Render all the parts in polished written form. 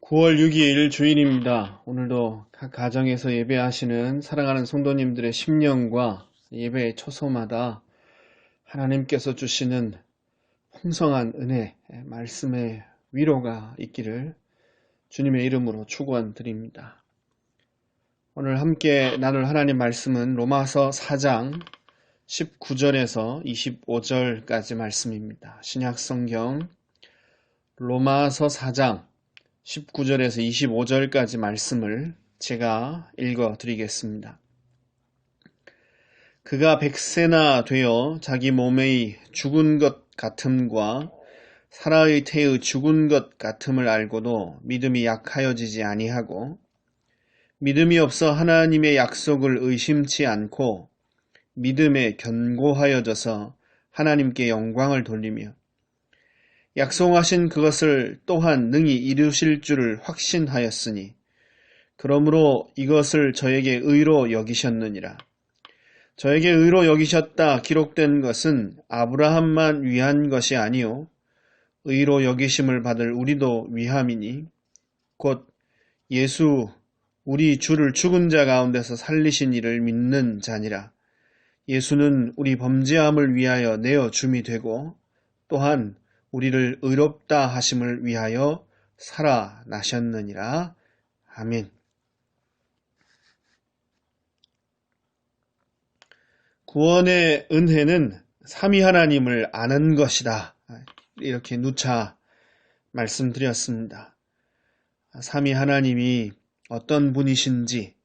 9월 6일 주일입니다. 오늘도 각 가정에서 예배하시는 사랑하는 성도님들의 심령과 예배의 초소마다 하나님께서 주시는 풍성한 은혜, 말씀의 위로가 있기를 주님의 이름으로 축원드립니다. 오늘 함께 나눌 하나님 말씀은 로마서 4장 19절에서 25절까지 말씀입니다. 신약성경 로마서 4장 19절에서 25절까지 말씀을 제가 읽어 드리겠습니다. 그가 백세나 되어 자기 몸의 죽은 것 같음과 사라의 태의 죽은 것 같음을 알고도 믿음이 약하여지지 아니하고 믿음이 없어 하나님의 약속을 의심치 않고 믿음에 견고하여져서 하나님께 영광을 돌리며 약속하신 그것을 또한 능히 이루실 줄을 확신하였으니 그러므로 이것을 저에게 의로 여기셨느니라. 저에게 의로 여기셨다 기록된 것은 아브라함만 위한 것이 아니요 의로 여기심을 받을 우리도 위함이니 곧 예수 우리 주를 죽은 자 가운데서 살리신 이를 믿는 자니라. 예수는 우리 범죄함을 위하여 내어 줌이 되고 또한 우리를 의롭다 하심을 위하여 살아나셨느니라. 아멘. 구원의 은혜는 삼위 하나님을 아는 것이다. 이렇게 누차 말씀드렸습니다. 삼위 하나님이 어떤 분이신지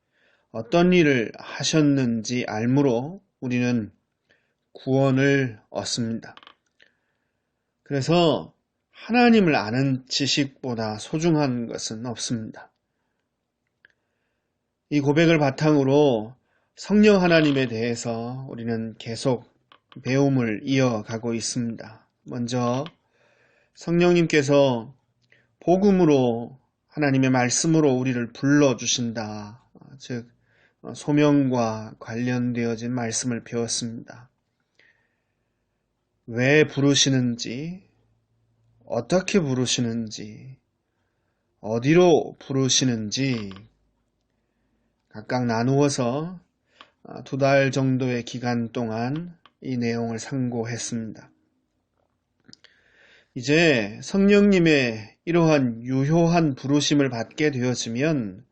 어떤 일을 하셨는지 알므로 우리는 구원을 얻습니다. 그래서 하나님을 아는 지식보다 소중한 것은 없습니다. 이 고백을 바탕으로 성령 하나님에 대해서 우리는 계속 배움을 이어가고 있습니다. 먼저 성령님께서 복음으로 하나님의 말씀으로 우리를 불러주신다. 즉 소명과 관련되어진 말씀을 배웠습니다. 왜 부르시는지, 어떻게 부르시는지, 어디로 부르시는지 각각 나누어서 2달 정도의 기간 동안 이 내용을 상고했습니다. 이제 성령님의 이러한 유효한 부르심을 받게 되어지면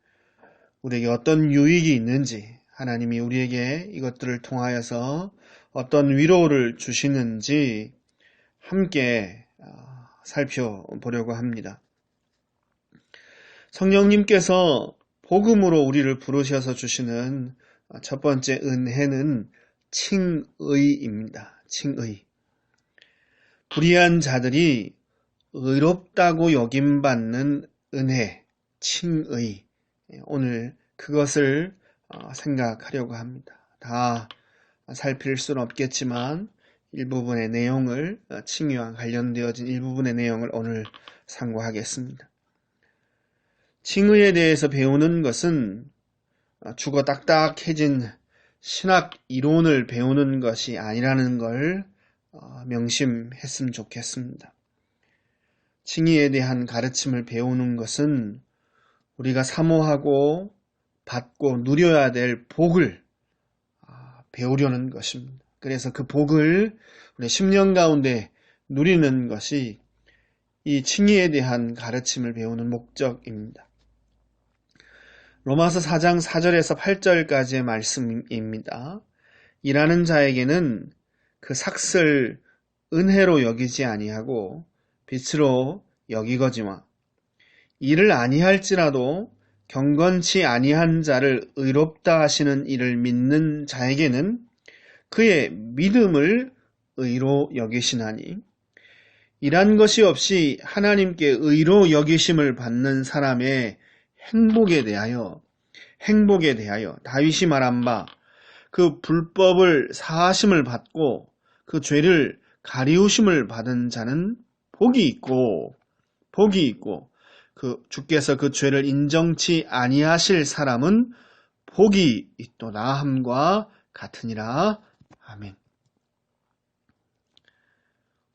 우리에게 어떤 유익이 있는지, 하나님이 우리에게 이것들을 통하여서 어떤 위로를 주시는지 함께 살펴보려고 합니다. 성령님께서 복음으로 우리를 부르셔서 주시는 첫 번째 은혜는 칭의입니다. 칭의. 불의한 자들이 의롭다고 여김받는 은혜, 칭의. 오늘 그것을 생각하려고 합니다. 다 살필 수는 없겠지만 일부분의 내용을 칭의와 관련되어진 일부분의 내용을 오늘 상고하겠습니다. 칭의에 대해서 배우는 것은 죽어 딱딱해진 신학 이론을 배우는 것이 아니라는 걸 명심했으면 좋겠습니다. 칭의에 대한 가르침을 배우는 것은 우리가 사모하고 받고 누려야 될 복을 배우려는 것입니다. 그래서 그 복을 우리 10년 가운데 누리는 것이 이 칭의에 대한 가르침을 배우는 목적입니다. 로마서 4장 4절에서 8절까지의 말씀입니다. 일하는 자에게는 그 삭슬 은혜로 여기지 아니하고 빛으로 여기거지와 일을 아니할지라도 경건치 아니한 자를 의롭다 하시는 이를 믿는 자에게는 그의 믿음을 의로 여기시나니 일한 것이 없이 하나님께 의로 여기심을 받는 사람의 행복에 대하여 다윗이 말한 바 그 불법을 사하심을 받고 그 죄를 가리우심을 받은 자는 복이 있고 주께서 그 죄를 인정치 아니하실 사람은 복이 있도다 함과 같으니라. 아멘.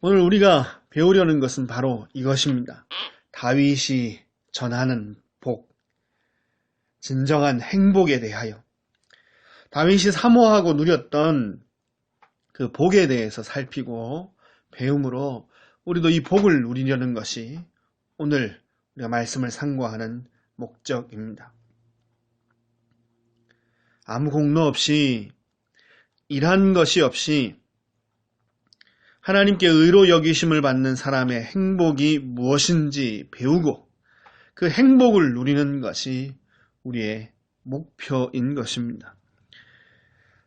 오늘 우리가 배우려는 것은 바로 이것입니다. 다윗이 전하는 복, 진정한 행복에 대하여 다윗이 사모하고 누렸던 그 복에 대해서 살피고 배움으로 우리도 이 복을 누리려는 것이 오늘 우리가 말씀을 상고하는 목적입니다. 아무 공로 없이 일한 것이 없이 하나님께 의로 여기심을 받는 사람의 행복이 무엇인지 배우고 그 행복을 누리는 것이 우리의 목표인 것입니다.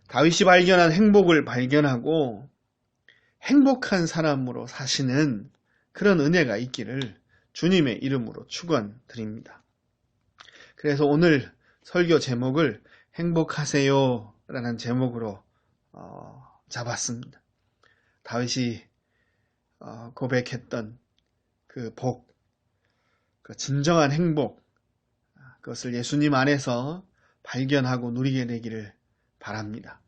다윗이 발견한 행복을 발견하고 행복한 사람으로 사시는 그런 은혜가 있기를 주님의 이름으로 축원드립니다. 그래서 오늘 설교 제목을 행복하세요 라는 제목으로 잡았습니다. 다윗이 고백했던 그 복, 그 진정한 행복, 그것을 예수님 안에서 발견하고 누리게 되기를 바랍니다.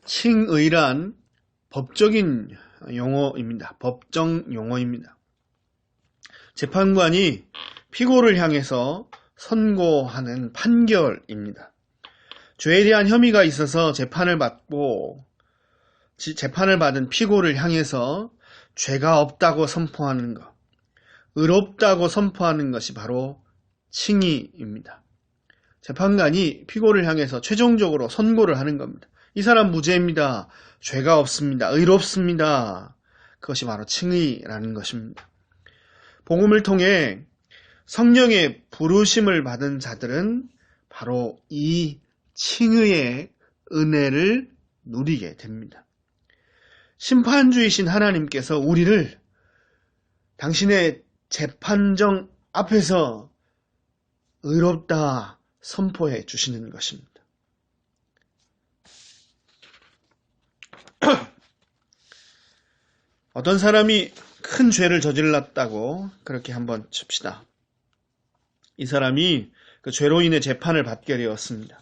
칭의란 법적인 용어입니다. 법정 용어입니다. 재판관이 피고를 향해서 선고하는 판결입니다. 죄에 대한 혐의가 있어서 재판을 받은 피고를 향해서 죄가 없다고 선포하는 것, 의롭다고 선포하는 것이 바로 칭의입니다. 재판관이 피고를 향해서 최종적으로 선고를 하는 겁니다. 이 사람 무죄입니다. 죄가 없습니다. 의롭습니다. 그것이 바로 칭의라는 것입니다. 복음을 통해 성령의 부르심을 받은 자들은 바로 이 칭의의 은혜를 누리게 됩니다. 심판주이신 하나님께서 우리를 당신의 재판정 앞에서 의롭다 선포해 주시는 것입니다. 어떤 사람이 큰 죄를 저질렀다고 그렇게 한번 칩시다. 이 사람이 그 죄로 인해 재판을 받게 되었습니다.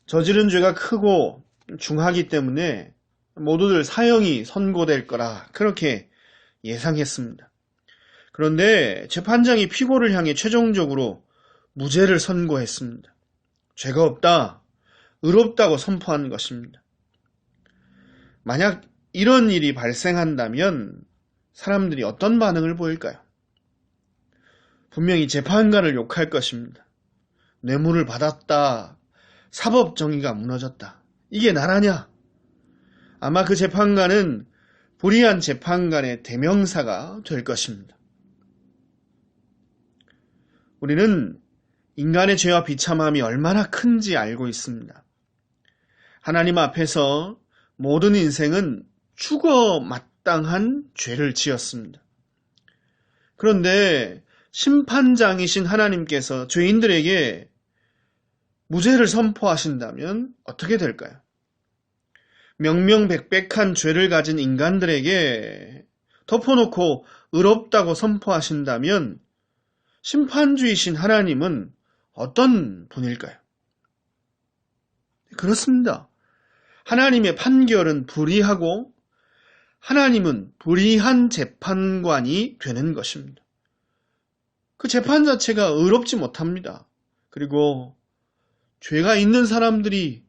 저지른 죄가 크고 중하기 때문에 모두들 사형이 선고될 거라 그렇게 예상했습니다. 그런데 재판장이 피고를 향해 최종적으로 무죄를 선고했습니다. 죄가 없다, 의롭다고 선포한 것입니다. 만약 이런 일이 발생한다면 사람들이 어떤 반응을 보일까요? 분명히 재판관을 욕할 것입니다. 뇌물을 받았다, 사법 정의가 무너졌다. 이게 나라냐? 아마 그 재판관은 불의한 재판관의 대명사가 될 것입니다. 우리는 인간의 죄와 비참함이 얼마나 큰지 알고 있습니다. 하나님 앞에서 모든 인생은 죽어 마땅한 죄를 지었습니다. 그런데 심판장이신 하나님께서 죄인들에게 무죄를 선포하신다면 어떻게 될까요? 명명백백한 죄를 가진 인간들에게 덮어놓고 의롭다고 선포하신다면 심판주이신 하나님은 어떤 분일까요? 그렇습니다. 하나님의 판결은 불의하고 하나님은 불의한 재판관이 되는 것입니다. 그 재판 자체가 의롭지 못합니다. 그리고 죄가 있는 사람들이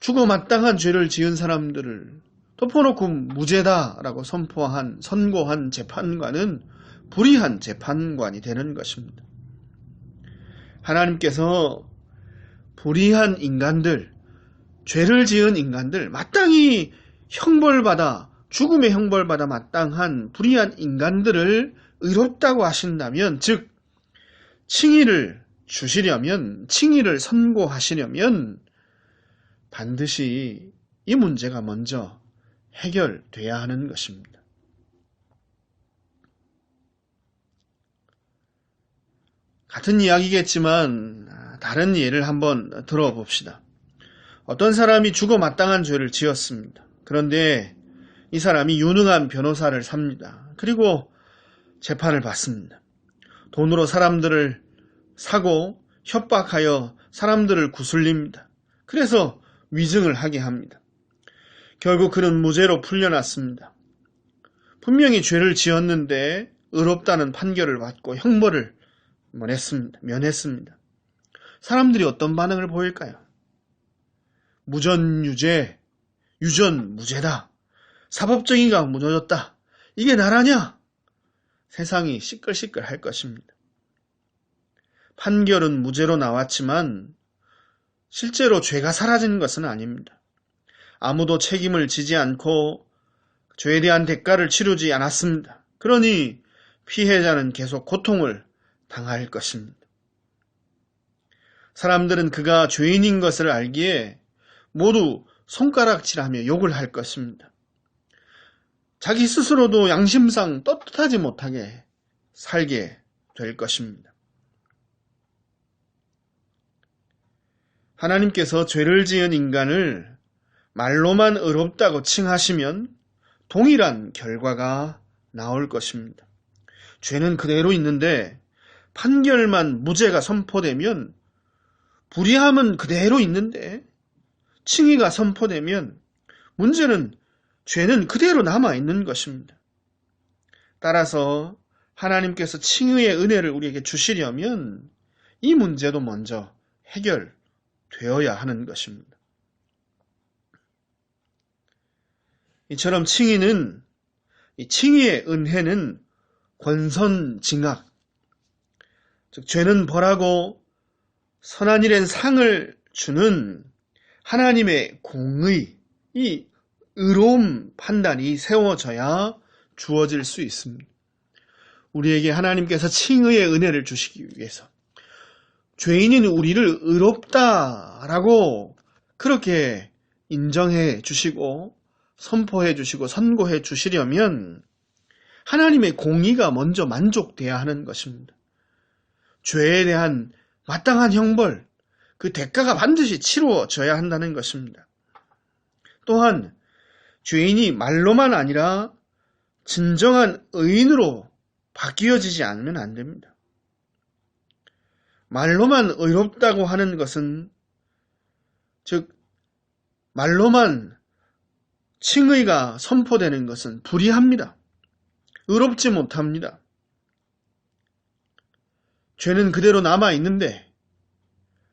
죽어 마땅한 죄를 지은 사람들을 덮어놓고 무죄다라고 선고한 재판관은 불의한 재판관이 되는 것입니다. 하나님께서 불의한 인간들, 죄를 지은 인간들, 마땅히 죽음의 형벌받아 마땅한 불의한 인간들을 의롭다고 하신다면, 즉 칭의를 주시려면, 칭의를 선고하시려면 반드시 이 문제가 먼저 해결돼야 하는 것입니다. 같은 이야기겠지만 다른 예를 한번 들어봅시다. 어떤 사람이 죽어 마땅한 죄를 지었습니다. 그런데 이 사람이 유능한 변호사를 삽니다. 그리고 재판을 받습니다. 돈으로 사람들을 사고 협박하여 사람들을 구슬립니다. 그래서 위증을 하게 합니다. 결국 그는 무죄로 풀려났습니다. 분명히 죄를 지었는데 의롭다는 판결을 받고 형벌을 면했습니다. 사람들이 어떤 반응을 보일까요? 무전유죄, 유전무죄다. 사법정의가 무너졌다. 이게 나라냐? 세상이 시끌시끌할 것입니다. 판결은 무죄로 나왔지만 실제로 죄가 사라진 것은 아닙니다. 아무도 책임을 지지 않고 죄에 대한 대가를 치르지 않았습니다. 그러니 피해자는 계속 고통을 당할 것입니다. 사람들은 그가 죄인인 것을 알기에 모두 손가락질하며 욕을 할 것입니다. 자기 스스로도 양심상 떳떳하지 못하게 살게 될 것입니다. 하나님께서 죄를 지은 인간을 말로만 의롭다고 칭하시면 동일한 결과가 나올 것입니다. 죄는 그대로 있는데 판결만 무죄가 선포되면 불의함은 그대로 있는데 칭의가 선포되면 문제는 죄는 그대로 남아있는 것입니다. 따라서 하나님께서 칭의의 은혜를 우리에게 주시려면 이 문제도 먼저 해결되어야 하는 것입니다. 이처럼 칭의의 은혜는 권선징악, 즉 죄는 벌하고 선한 일엔 상을 주는 하나님의 공의, 이 의로움 판단이 세워져야 주어질 수 있습니다. 우리에게 하나님께서 칭의의 은혜를 주시기 위해서 죄인인 우리를 의롭다라고 그렇게 인정해 주시고 선포해 주시고 선고해 주시려면 하나님의 공의가 먼저 만족돼야 하는 것입니다. 죄에 대한 마땅한 형벌, 그 대가가 반드시 치루어져야 한다는 것입니다. 또한 죄인이 말로만 아니라 진정한 의인으로 바뀌어지지 않으면 안 됩니다. 말로만 의롭다고 하는 것은, 즉 말로만 칭의가 선포되는 것은 불의합니다. 의롭지 못합니다. 죄는 그대로 남아있는데,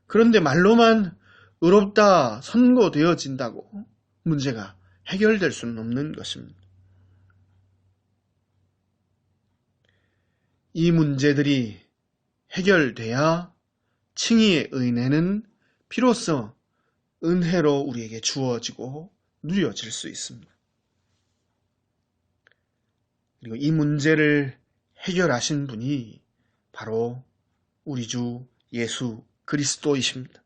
그런데 말로만 의롭다 선고되어진다고 문제가 해결될 수는 없는 것입니다. 이 문제들이 해결돼야 칭의의 은혜는 비로소 은혜로 우리에게 주어지고 누려질 수 있습니다. 그리고 이 문제를 해결하신 분이 바로 우리 주 예수 그리스도이십니다.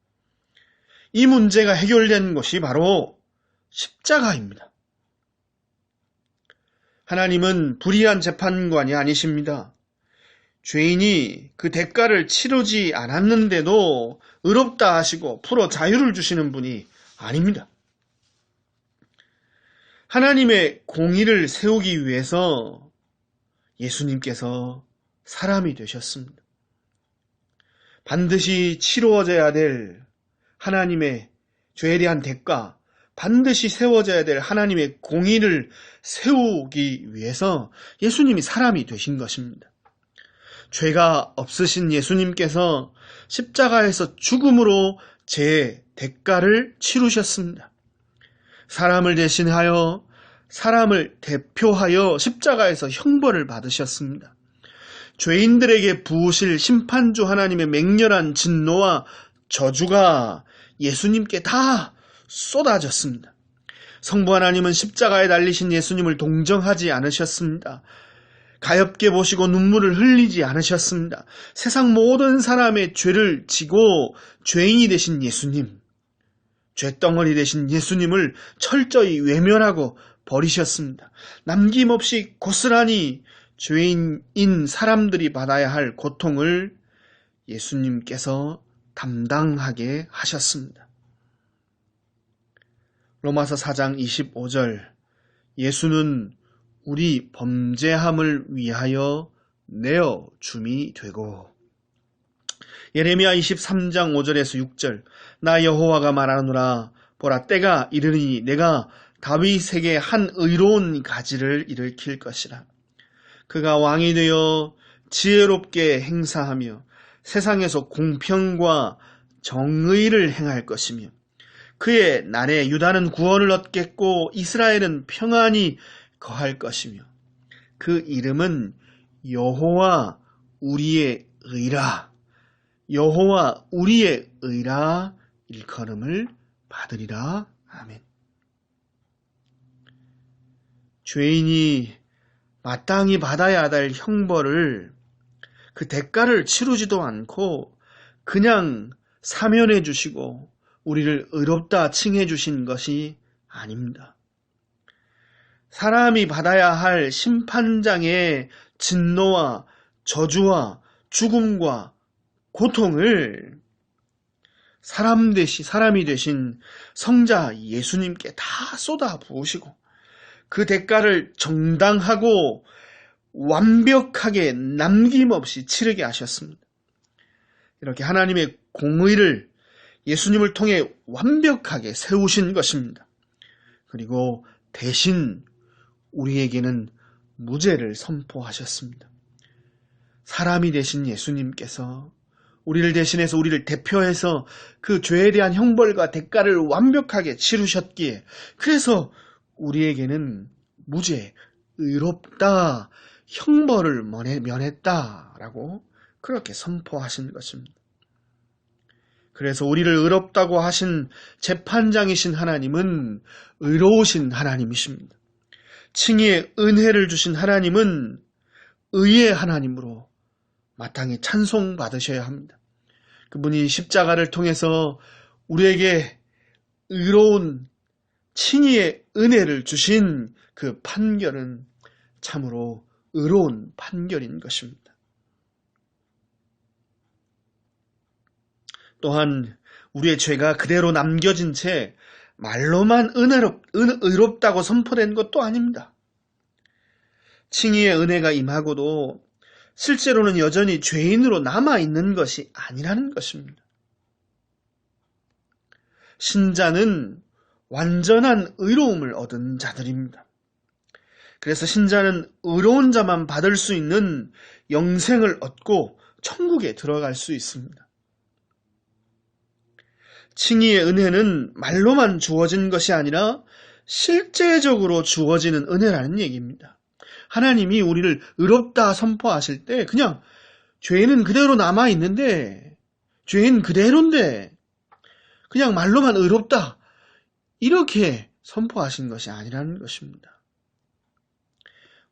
이 문제가 해결된 것이 바로 십자가입니다. 하나님은 불의한 재판관이 아니십니다. 죄인이 그 대가를 치르지 않았는데도 의롭다 하시고 풀어 자유를 주시는 분이 아닙니다. 하나님의 공의를 세우기 위해서 예수님께서 사람이 되셨습니다. 반드시 치루어져야 될 하나님의 죄에 대한 대가, 반드시 세워져야 될 하나님의 공의를 세우기 위해서 예수님이 사람이 되신 것입니다. 죄가 없으신 예수님께서 십자가에서 죽음으로 제 대가를 치르셨습니다. 사람을 대신하여, 사람을 대표하여 십자가에서 형벌을 받으셨습니다. 죄인들에게 부으실 심판주 하나님의 맹렬한 진노와 저주가 예수님께 다 쏟아졌습니다. 성부 하나님은 십자가에 달리신 예수님을 동정하지 않으셨습니다. 가엾게 보시고 눈물을 흘리지 않으셨습니다. 세상 모든 사람의 죄를 지고 죄인이 되신 예수님, 죄덩어리 되신 예수님을 철저히 외면하고 버리셨습니다. 남김없이 고스란히 죄인인 사람들이 받아야 할 고통을 예수님께서 담당하게 하셨습니다. 로마서 4장 25절, 예수는 우리 범죄함을 위하여 내어 줌이 되고, 예레미야 23장 5절에서 6절, 나 여호와가 말하노라, 보라 때가 이르니 내가 다윗에게 한 의로운 가지를 일으킬 것이라. 그가 왕이 되어 지혜롭게 행사하며 세상에서 공평과 정의를 행할 것이며 그의 날에 유다는 구원을 얻겠고 이스라엘은 평안히 거할 것이며 그 이름은 여호와 우리의 의라, 여호와 우리의 의라 일컬음을 받으리라. 아멘. 죄인이 마땅히 받아야 할 형벌을, 그 대가를 치르지도 않고 그냥 사면해 주시고 우리를 의롭다 칭해 주신 것이 아닙니다. 사람이 받아야 할 심판장의 진노와 저주와 죽음과 고통을 사람이 되신 성자 예수님께 다 쏟아 부으시고 그 대가를 정당하고 완벽하게 남김없이 치르게 하셨습니다. 이렇게 하나님의 공의를 예수님을 통해 완벽하게 세우신 것입니다. 그리고 대신 우리에게는 무죄를 선포하셨습니다. 사람이 되신 예수님께서 우리를 대신해서 우리를 대표해서 그 죄에 대한 형벌과 대가를 완벽하게 치르셨기에 그래서 우리에게는 무죄, 의롭다, 형벌을 면했다라고 그렇게 선포하신 것입니다. 그래서 우리를 의롭다고 하신 재판장이신 하나님은 의로우신 하나님이십니다. 칭의의 은혜를 주신 하나님은 의의 하나님으로 마땅히 찬송받으셔야 합니다. 그분이 십자가를 통해서 우리에게 의로운 칭의의 은혜를 주신 그 판결은 참으로 의로운 판결인 것입니다. 또한 우리의 죄가 그대로 남겨진 채 말로만 의롭다고 선포된 것도 아닙니다. 칭의의 은혜가 임하고도 실제로는 여전히 죄인으로 남아있는 것이 아니라는 것입니다. 신자는 완전한 의로움을 얻은 자들입니다. 그래서 신자는 의로운 자만 받을 수 있는 영생을 얻고 천국에 들어갈 수 있습니다. 칭의의 은혜는 말로만 주어진 것이 아니라 실제적으로 주어지는 은혜라는 얘기입니다. 하나님이 우리를 의롭다 선포하실 때 그냥 죄는 그대로 남아있는데, 죄는 그대로인데 그냥 말로만 의롭다 이렇게 선포하신 것이 아니라는 것입니다.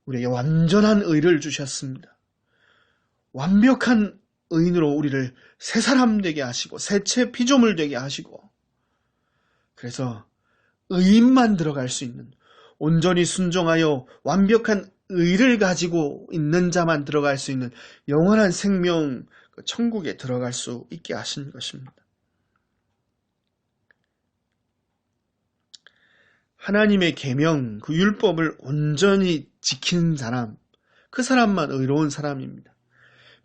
우리에게 완전한 의를 주셨습니다. 완벽한 의인으로 우리를 새 사람 되게 하시고 새체 피조물 되게 하시고, 그래서 의인만 들어갈 수 있는, 온전히 순종하여 완벽한 의를 가지고 있는 자만 들어갈 수 있는 영원한 생명, 천국에 들어갈 수 있게 하신 것입니다. 하나님의 계명, 그 율법을 온전히 지키는 사람, 그 사람만 의로운 사람입니다.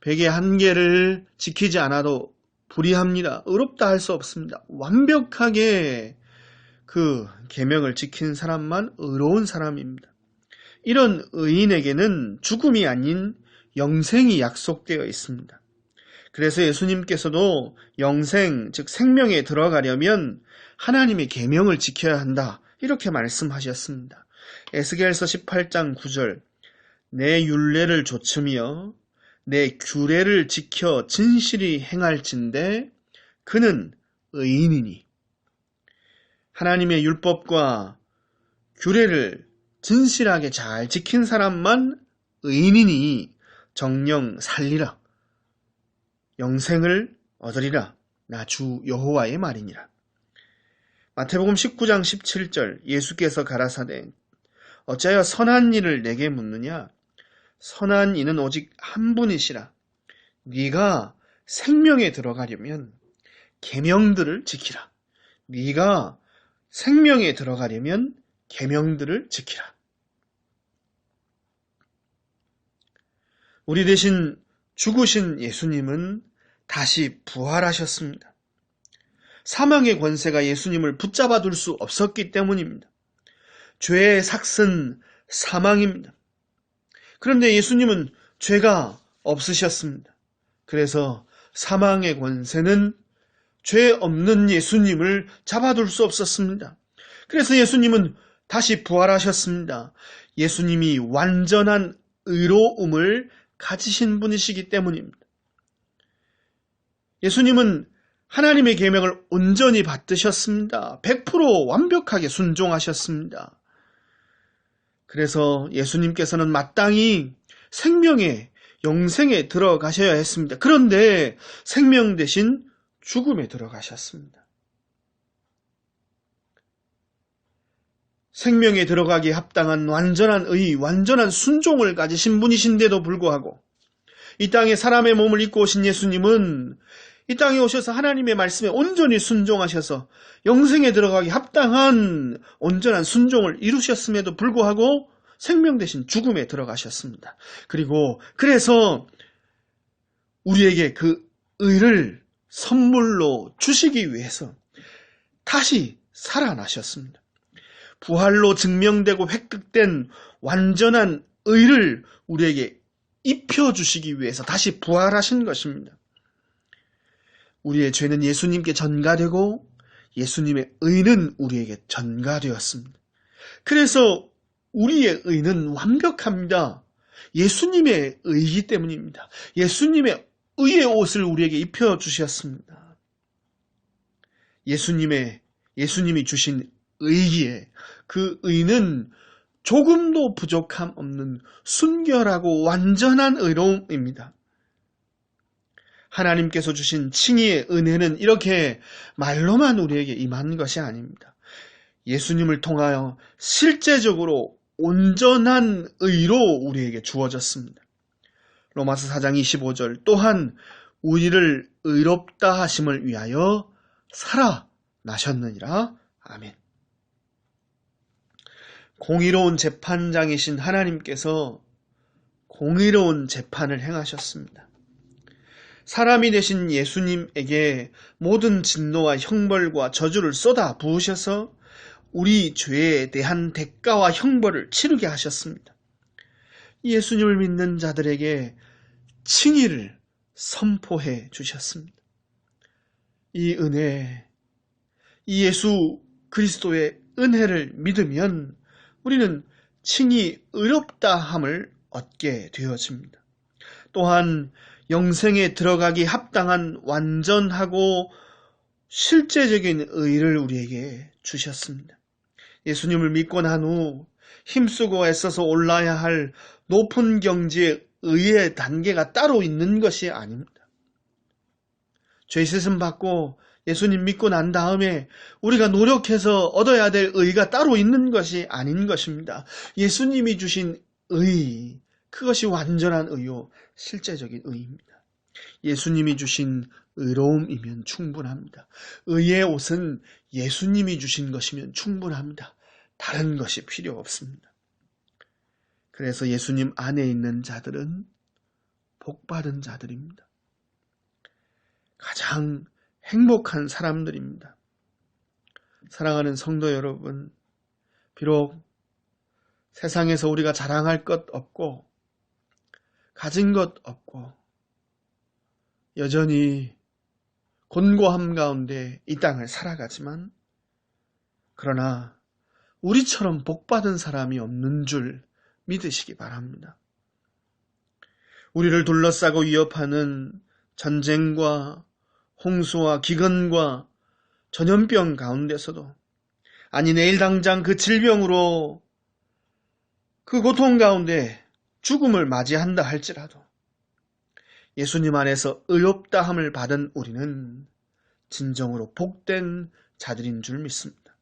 백의 한 개를 지키지 않아도 불의합니다. 의롭다 할 수 없습니다. 완벽하게 그 계명을 지키는 사람만 의로운 사람입니다. 이런 의인에게는 죽음이 아닌 영생이 약속되어 있습니다. 그래서 예수님께서도 영생, 즉 생명에 들어가려면 하나님의 계명을 지켜야 한다, 이렇게 말씀하셨습니다. 에스겔서 18장 9절, 내 율례를 조치며 내 규례를 지켜 진실히 행할진대 그는 의인이니. 하나님의 율법과 규례를 진실하게 잘 지킨 사람만 의인이니 정령 살리라, 영생을 얻으리라, 나 주 여호와의 말이니라. 마태복음 19장 17절, 예수께서 가라사대 어찌하여 선한 일을 내게 묻느냐? 선한 이는 오직 한 분이시라. 네가 생명에 들어가려면 계명들을 지키라. 네가 생명에 들어가려면 계명들을 지키라. 우리 대신 죽으신 예수님은 다시 부활하셨습니다. 사망의 권세가 예수님을 붙잡아 둘 수 없었기 때문입니다. 죄의 삭은 사망입니다. 그런데 예수님은 죄가 없으셨습니다. 그래서 사망의 권세는 죄 없는 예수님을 잡아둘 수 없었습니다. 그래서 예수님은 다시 부활하셨습니다. 예수님이 완전한 의로움을 가지신 분이시기 때문입니다. 예수님은 하나님의 계명을 온전히 받드셨습니다. 100% 완벽하게 순종하셨습니다. 그래서 예수님께서는 마땅히 생명의 영생에 들어가셔야 했습니다. 그런데 생명 대신 죽음에 들어가셨습니다. 생명에 들어가기에 합당한 완전한 의, 완전한 순종을 가지신 분이신데도 불구하고 이 땅에 사람의 몸을 입고 오신 예수님은 이 땅에 오셔서 하나님의 말씀에 온전히 순종하셔서 영생에 들어가기 합당한 온전한 순종을 이루셨음에도 불구하고 생명 대신 죽음에 들어가셨습니다. 그래서 우리에게 그 의를 선물로 주시기 위해서 다시 살아나셨습니다. 부활로 증명되고 획득된 완전한 의를 우리에게 입혀주시기 위해서 다시 부활하신 것입니다. 우리의 죄는 예수님께 전가되고 예수님의 의는 우리에게 전가되었습니다. 그래서 우리의 의는 완벽합니다. 예수님의 의이기 때문입니다. 예수님의 의의 옷을 우리에게 입혀주셨습니다. 예수님이 주신 의기에 그 의는 조금도 부족함 없는 순결하고 완전한 의로움입니다. 하나님께서 주신 칭의의 은혜는 이렇게 말로만 우리에게 임한 것이 아닙니다. 예수님을 통하여 실제적으로 온전한 의로 우리에게 주어졌습니다. 로마서 4장 25절 또한 우리를 의롭다 하심을 위하여 살아나셨느니라. 아멘. 공의로운 재판장이신 하나님께서 공의로운 재판을 행하셨습니다. 사람이 되신 예수님에게 모든 진노와 형벌과 저주를 쏟아 부으셔서 우리 죄에 대한 대가와 형벌을 치르게 하셨습니다. 예수님을 믿는 자들에게 칭의를 선포해 주셨습니다. 이 은혜, 이 예수 그리스도의 은혜를 믿으면 우리는 칭의 의롭다함을 얻게 되어집니다. 또한 영생에 들어가기 합당한 완전하고 실제적인 의를 우리에게 주셨습니다. 예수님을 믿고 난 후 힘쓰고 애써서 올라야 할 높은 경지의 의의 단계가 따로 있는 것이 아닙니다. 죄 씻음 받고 예수님 믿고 난 다음에 우리가 노력해서 얻어야 될 의가 따로 있는 것이 아닌 것입니다. 예수님이 주신 의, 그것이 완전한 의요, 실제적인 의입니다. 예수님이 주신 의로움이면 충분합니다. 의의 옷은 예수님이 주신 것이면 충분합니다. 다른 것이 필요 없습니다. 그래서 예수님 안에 있는 자들은 복받은 자들입니다. 가장 행복한 사람들입니다. 사랑하는 성도 여러분, 비록 세상에서 우리가 자랑할 것 없고 가진 것 없고 여전히 곤고함 가운데 이 땅을 살아가지만 그러나 우리처럼 복받은 사람이 없는 줄 믿으시기 바랍니다. 우리를 둘러싸고 위협하는 전쟁과 홍수와 기근과 전염병 가운데서도 아니 내일 당장 그 질병으로 그 고통 가운데 죽음을 맞이한다 할지라도 예수님 안에서 의롭다함을 받은 우리는 진정으로 복된 자들인 줄 믿습니다.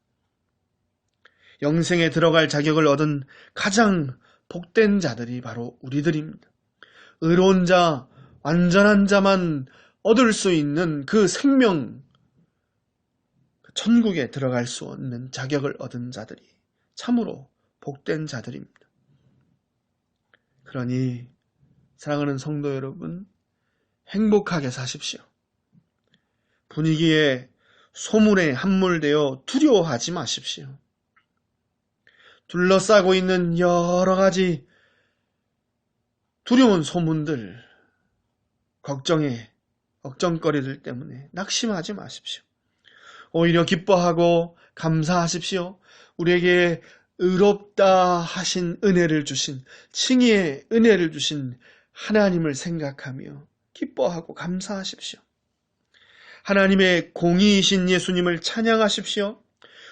영생에 들어갈 자격을 얻은 가장 복된 자들이 바로 우리들입니다. 의로운 자, 완전한 자만 얻을 수 있는 그 생명, 천국에 들어갈 수 없는 자격을 얻은 자들이 참으로 복된 자들입니다. 그러니 사랑하는 성도 여러분, 행복하게 사십시오. 분위기에 소문에 함몰되어 두려워하지 마십시오. 둘러싸고 있는 여러 가지 두려운 소문들, 걱정거리들 때문에 낙심하지 마십시오. 오히려 기뻐하고 감사하십시오. 우리에게 의롭다 하신 은혜를 주신, 칭의의 은혜를 주신 하나님을 생각하며 기뻐하고 감사하십시오. 하나님의 공의이신 예수님을 찬양하십시오.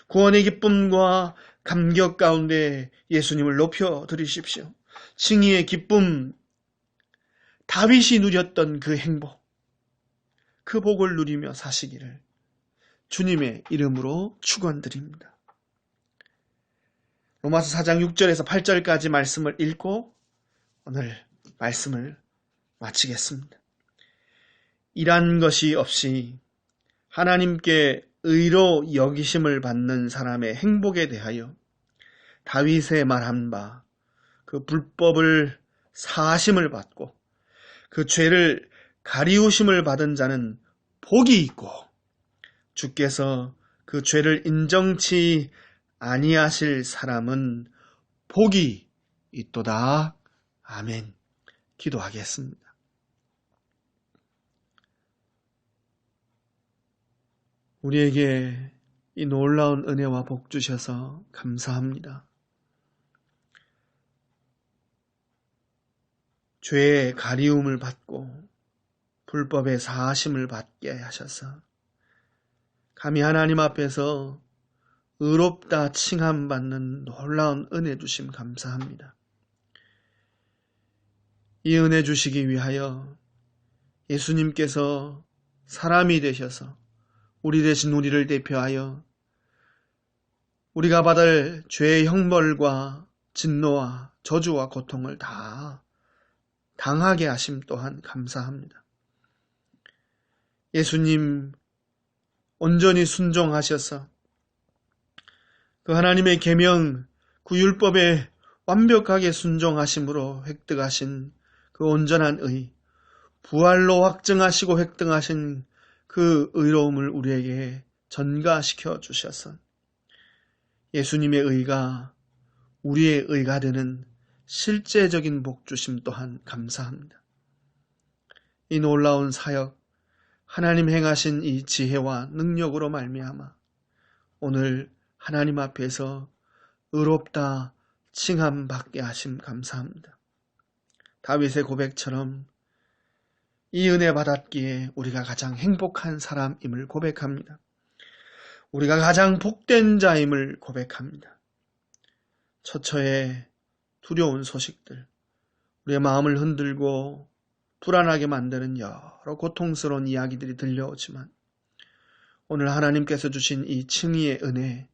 구원의 기쁨과 감격 가운데 예수님을 높여드리십시오. 칭의의 기쁨, 다윗이 누렸던 그 행복, 그 복을 누리며 사시기를 주님의 이름으로 축원드립니다. 로마서 4장 6절에서 8절까지 말씀을 읽고 오늘 말씀을 마치겠습니다. 이란 것이 없이 하나님께 의로 여기심을 받는 사람의 행복에 대하여 다윗의 말한 바 그 불법을 사하심을 받고 그 죄를 가리우심을 받은 자는 복이 있고 주께서 그 죄를 인정치 아니하실 사람은 복이 있도다. 아멘. 기도하겠습니다. 우리에게 이 놀라운 은혜와 복 주셔서 감사합니다. 죄의 가리움을 받고 불법의 사하심을 받게 하셔서 감히 하나님 앞에서 의롭다 칭함받는 놀라운 은혜 주심 감사합니다. 이 은혜 주시기 위하여 예수님께서 사람이 되셔서 우리 대신 우리를 대표하여 우리가 받을 죄의 형벌과 진노와 저주와 고통을 다 당하게 하심 또한 감사합니다. 예수님 온전히 순종하셔서 그 하나님의 계명, 그 율법에 완벽하게 순종하심으로 획득하신 그 온전한 의, 부활로 확증하시고 획득하신 그 의로움을 우리에게 전가시켜 주셔서 예수님의 의가 우리의 의가 되는 실제적인 복 주심 또한 감사합니다. 이 놀라운 사역, 하나님 행하신 이 지혜와 능력으로 말미암아 오늘 하나님 앞에서 의롭다 칭함받게 하심 감사합니다. 다윗의 고백처럼 이 은혜 받았기에 우리가 가장 행복한 사람임을 고백합니다. 우리가 가장 복된 자임을 고백합니다. 처처에 두려운 소식들, 우리의 마음을 흔들고 불안하게 만드는 여러 고통스러운 이야기들이 들려오지만 오늘 하나님께서 주신 이 칭의의 은혜,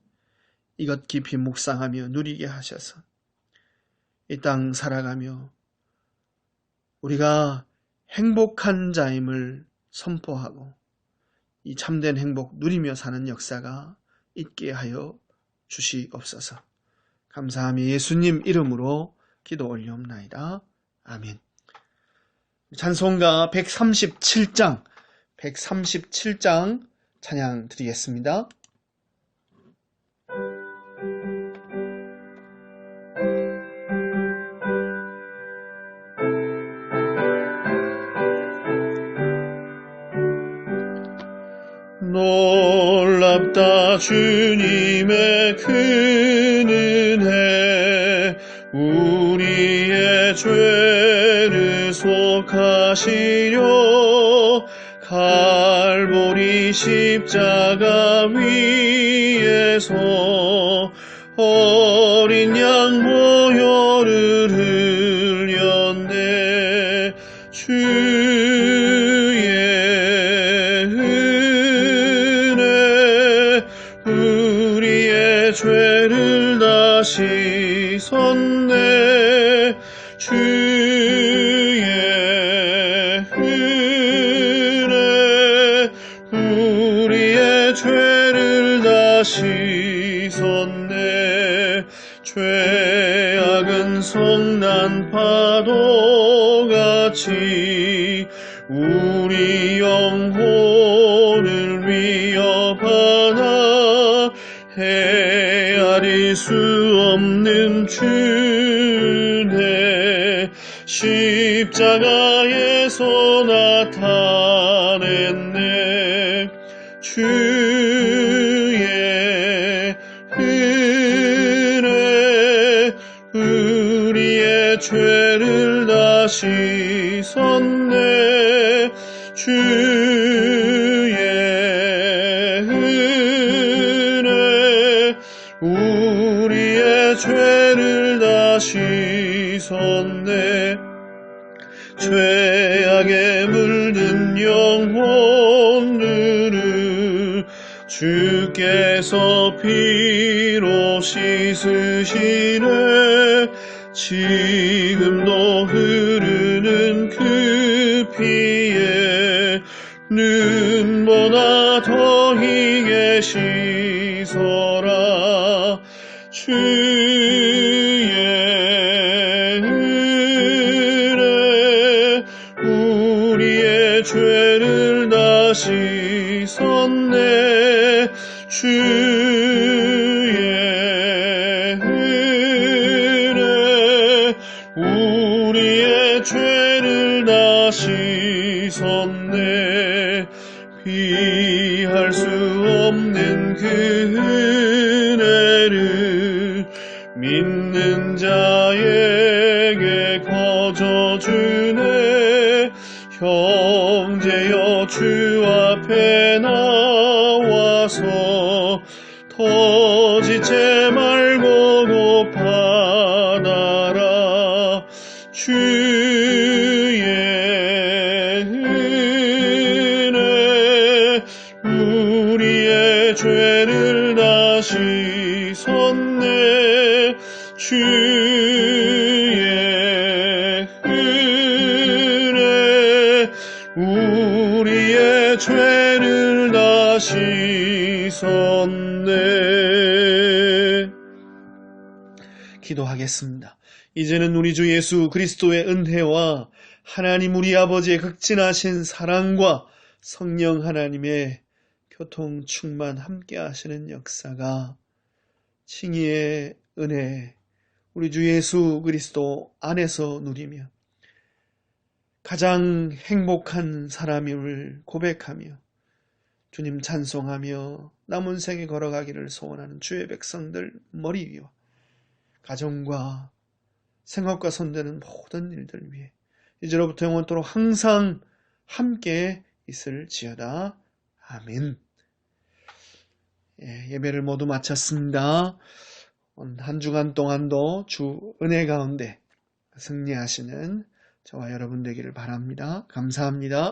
이것 깊이 묵상하며 누리게 하셔서 이 땅 살아가며 우리가 행복한 자임을 선포하고 이 참된 행복 누리며 사는 역사가 있게 하여 주시옵소서. 감사하며 예수님 이름으로 기도 올리옵나이다. 아멘. 찬송가 137장 찬양 드리겠습니다. 놀랍다 주님의 큰 은혜, 우리의 죄를 속하시려 갈보리 십자가 위에서 어린 양 보혈을 흘렸네. 주의 은혜 우리의 죄를 다 씻었네. 주의 은혜 우리의 죄를 다 씻었네. 죄악은 성난 파도같이 우리 영혼을 위협하나 헤아릴 수 없네. 없는 주내 십자가에서 나타냈네. 주의 은혜 우리의 죄를 다 씻었네. 주의 은혜 우리의 죄를 다 씻었네. 죄악에 물든 영혼들을 주께서 피로 씻으시네. 지금도 흐르는 그 피에 눈보다 더 희게 씻어라. 주의 은혜 우리의 죄를 다 씻었네. 주의 은혜 우리의 죄를 다 씻었네. 비할 수 없는 그 은혜를 믿는 자에게 거저주네. 형제여 주 앞에 나와서 터지지 말고 곧 받아라. 주의 은혜 우리의 죄를 다 씻었네. 주의 은혜 우리의 죄를 다 씻었네. 기도하겠습니다. 이제는 우리 주 예수 그리스도의 은혜와 하나님 우리 아버지의 극진하신 사랑과 성령 하나님의 교통 충만 함께 하시는 역사가 칭의의 은혜 우리 주 예수 그리스도 안에서 누리며 가장 행복한 사람임을 고백하며 주님 찬송하며 남은 생에 걸어가기를 소원하는 주의 백성들 머리 위와 가정과 생업과 손대는 모든 일들 위해 이제로부터 영원토록 항상 함께 있을지어다. 아멘. 예배를 모두 마쳤습니다. 한 주간 동안도 주 은혜 가운데 승리하시는 저와 여러분 되기를 바랍니다. 감사합니다.